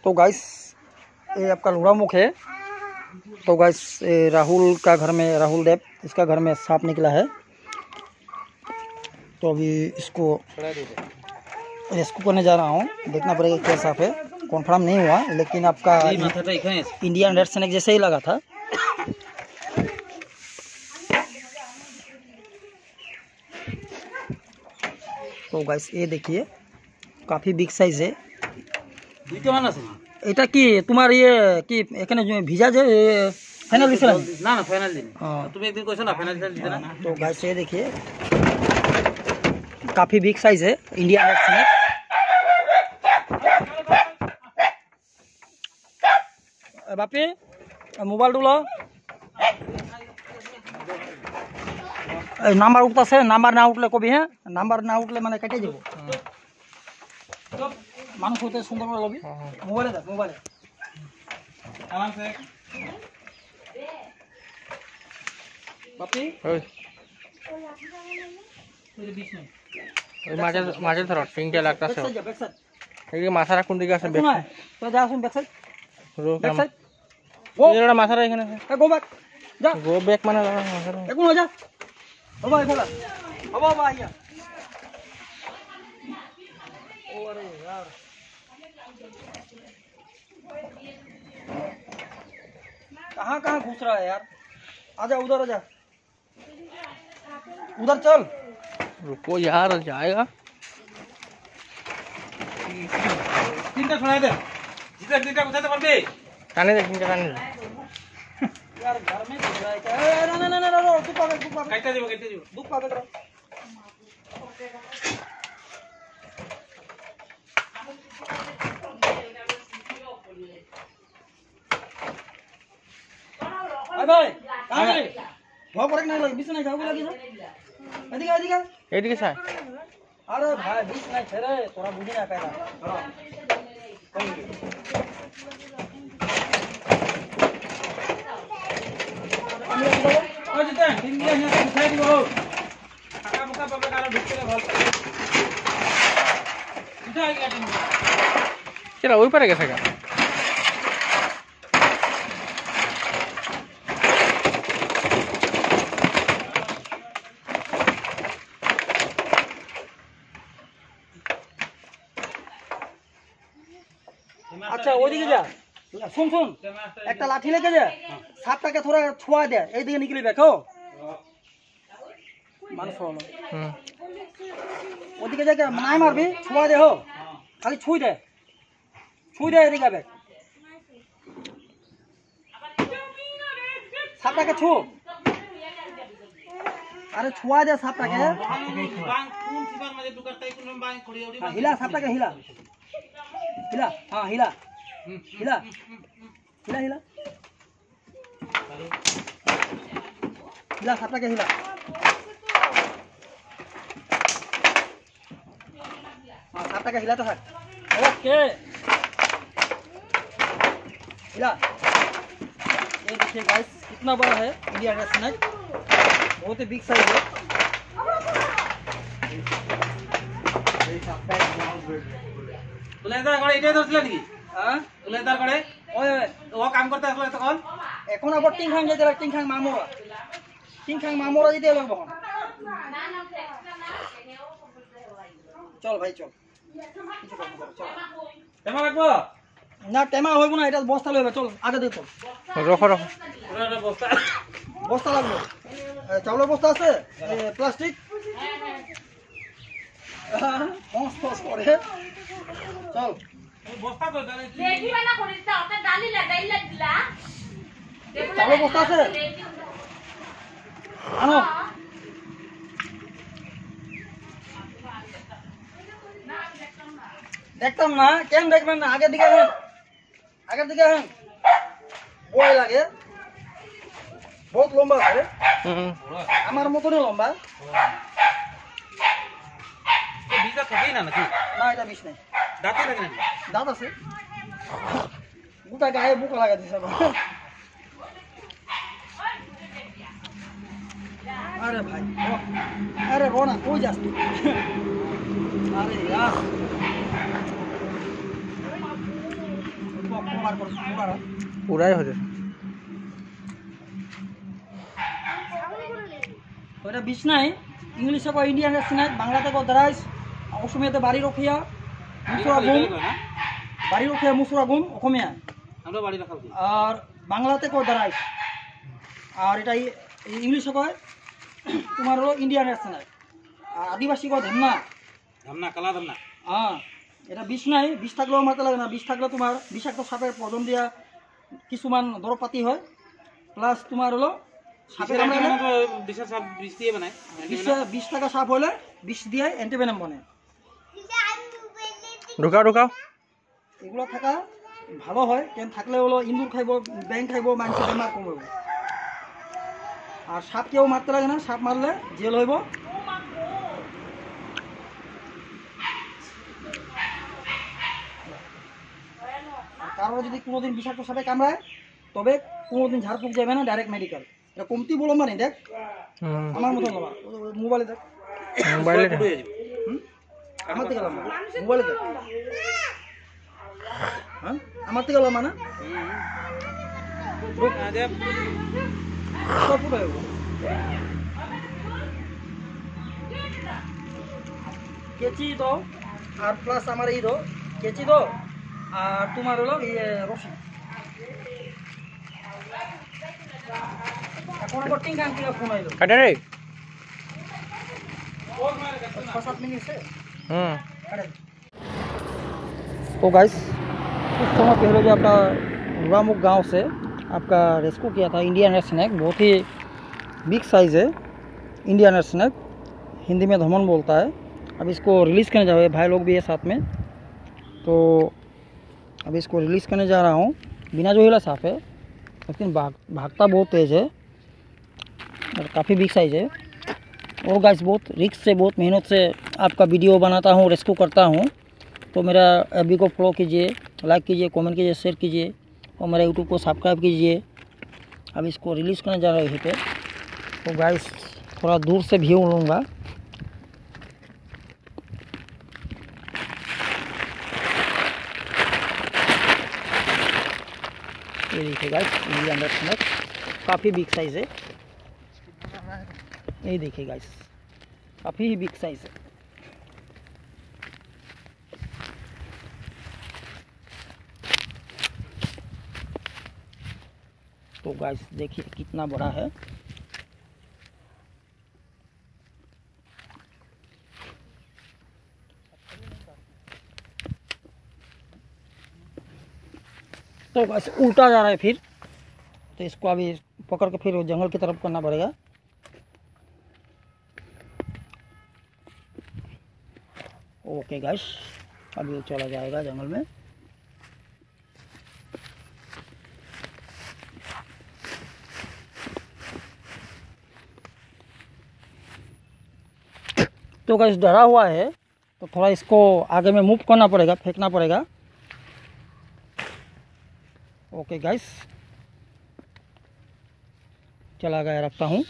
तो गाइस ये आपका लोहरामुख है। तो गाइस राहुल का घर में, राहुल देव, इसका घर में सांप निकला है। तो अभी इसको रेस्क्यू करने जा रहा हूँ, देखना पड़ेगा क्या सांप है। कॉन्फर्म नहीं हुआ, लेकिन आपका इंडियन रेड स्नेक जैसे ही लगा था। तो गाइस ये देखिए काफ़ी बिग साइज है। এটা কি তোমার ইয়ে কি এখানে ভিজা যে ফাইনাল দিছ না? না ফাইনাল দিন। তুমি একদিন কইছো না ফাইনাল দিতে না। তো गाइस ये देखिए काफी बिग साइज है Indian red snake. Bapi mobile लो, नाम्बार उठता, नाम्बार ना उठले कबि। हाँ नाम्बार ना उठले माने केटे যাব। মানুষ হতে সুন্দর করে লবি। মোবাইলে দেখ, মোবাইলে আরাম সে বাপি ওই ওই বিশ না ওই মাঝে ধর পিংটা লাগতাছে। এই মাথাটা কোন দিকে আছে? ব্যাক তো যা শুন ব্যাক সাইড ব্যাক সাইড ও এরা মাথাটা এখানে আছে। গো ব্যাক যা, গো ব্যাক মানে মাথাটা এখন যা। ও ভাই খেলা ও বাবা আইয়া। ओ अरे यार कहाँ कहाँ घुस रहा है यार? आजा उधर, आजा उधर चल। रुको यार जाएगा। तीनटा छोड़ा दे, जिधर तीनटा उठाते पर बे काने दे, तीनटा काने दे यार। घर में घुस रहा है क्या? ना ना ना ना रो तू पावे काटते दियो दुख पावे करो। भाई कहां गए? भाव पर नहीं लगी, बीच नहीं जाओगे लगी ना। एदिके एदिके एदिके साहब। अरे भाई बीच नहीं छे रे, तोरा बुझी ना पहला। ओ जिते तीन दिया है उठाई दियो। काका मुका बाबा कारा ढुकले ভাল। उठा गया तुम केला ওই পারে গেছে গা। আচ্ছা ওইদিকে যা, শুন শুন একটা লাঠি লেগে যা, সাপটাকে থোড়া ছোঁয়া দে, এইদিকে নিকলি দেখো মানুষ হলো। ওদিকে যা নাই মারবি, ছোঁয়া দে, হো খালি ছুঁই দে, ছুঁই দে এদিকে দেখ। সাপটাকে ছু, আরে ছোঁয়া দে সাপটাকে। হিলা সাপটাকে, হিলা हिला। हाँ हिला हिला हिला हिला हिला सापटा के हिला। हाँ सापटा के हिला तो है। ओके हिला। ये देखिए गाइस कितना बड़ा है इंडियन रेड स्नेक, बहुत ही बिग साइज है। তুলেদার করে এটাই ধরছিল নাকি? হ্যাঁ তুলেদার করে ওই ও কাম করতে আসলো তখন। এখন আবার টিংখাং যেতে লাগ, টিংখাং মামোরা, টিংখাং মামোরা যেতে লাগবে। চল ভাই চল, কিছু করব চল। টেমা লাগবো না? টেমা হইব না, এটা বস্তা লইবে। চল আগে দে, চল রখো রখো পুরো বস্তা, বস্তা লাগবে। চাউলের বস্তা আছে প্লাস্টিক মস্ত করে। চল বস্তা কই দাঁড়াই দেখিবা না করিস না, ওটা ডালি লাগাই লাগলা। চাউলের বস্তা আছে আনো। দেখতাম না, কেন দেখবেন না? আগের দিকে হেন, আগের দিকে হেন, বয় লাগে বহুত লম্বা আছে। আমার মতনই লম্বা। বিজা থাকেই না নাকি? না এটা বিষ নাই। দাঁতে লাগে নাকি? দাঁত আছে, গোটা গায়ে বুকা লাগা দিছে। अरे भाई अरे रो ना, कोई जास तू। अरे यार পুরাই হয়ে ওইটা বিষ নাই, ইংলিশে কয় ইন্ডিয়ান স্নেক, বাংলাতে কয় দ্রাইস, অসমীয়াতে বাড়ি রখিয়া মুসুরা গুম, বাড়ি রখিয়া মুসুরা গুম অসমীয়া, আর বাংলাতে কয় দ্রাইস, আর এটা ইংলিশে কয় তোমার হলো ইন্ডিয়ান স্নেক, আর আদিবাসী কয় ধামনা কালা ধামনা। হ্যাঁ, এটা বিষ নাই, বিষ থাকলেও মারতে লাগে না, বিষ থাকলে তোমার বিষাক্ত সাপের প্রজন দিয়া কিছুমান দরব পাতি হয়, প্লাস তোমার হলো সাপের বিষ টাকা সাপ হলে বিষ দিয়ে অ্যান্টিভেনাম বনে। ঢুকাও ঢুকাও, এগুলো থাকা ভালো হয়, কেন থাকলে হলো ইন্দুর খাইব, ব্যাং খাইব, মানুষের বেমার কমব। আর সাপ কেউ মারতে লাগে না, সাপ মারলে জেল হইব। কারো যদি কোনোদিন বিষাক্ত সাপে কামড়ায় তবে কোনোদিন ঝাড়ফুঁক যাবে না, ডাইরেক্ট মেডিকেল। এটা কমতি বলো মানে দেখ, আমার মতো নবা, মোবাইলে দেখ, মোবাইলে আমার থেকে লম্বা, মোবাইলে দেখ, হ্যাঁ আমার থেকে লম্বা না, কেচি দো, আর প্লাস আমার এই দো, কেচি দো, আর তোমার হলো ইয়ে রসি। এখন আবার টিঙ্গাং টিঙ্গা ফোন আইলো কাটে রে 6-7 मिनट से। तो गाइस कुछ समय पहले जो आपका रुरामुख गांव से आपका रेस्क्यू किया था इंडियन स्नेक, बहुत ही बिग साइज़ है इंडियन स्नेक, हिंदी में धमन बोलता है। अब इसको रिलीज़ करने जा रहे हैं, भाई लोग भी है साथ में, तो अब इसको रिलीज़ करने जा रहा हूँ। बिना जो हिला साफ है, लेकिन भागता बहुत तेज़ है और काफ़ी बिग साइज़ है। और गाइस बहुत रिस्क से, बहुत मेहनत से आपका वीडियो बनाता हूँ, रेस्क्यू करता हूँ। तो मेरा एफबी को फॉलो कीजिए, लाइक कीजिए, कमेंट कीजिए, शेयर कीजिए और मेरा यूट्यूब को सब्सक्राइब कीजिए। अब इसको रिलीज़ करने जा रहा है यहीं पे। तो गाइस थोड़ा दूर से व्यू लूँगा। ये देखिए गाइस, इंडियन स्नेक काफ़ी बिग साइज़ है, ये देखिए गाइस काफ़ी ही बिग साइज़ है। तो गाइस देखिए कितना बड़ा है। तो गाइस उल्टा जा रहा है फिर, तो इसको अभी पकड़ के फिर जंगल की तरफ करना पड़ेगा। ओके गाइस, अभी चला जाएगा जंगल में। तो गाइस डरा हुआ है, तो थोड़ा इसको आगे में मूव करना पड़ेगा, फेंकना पड़ेगा। ओके गाइस, चला गया, रखता हूँ।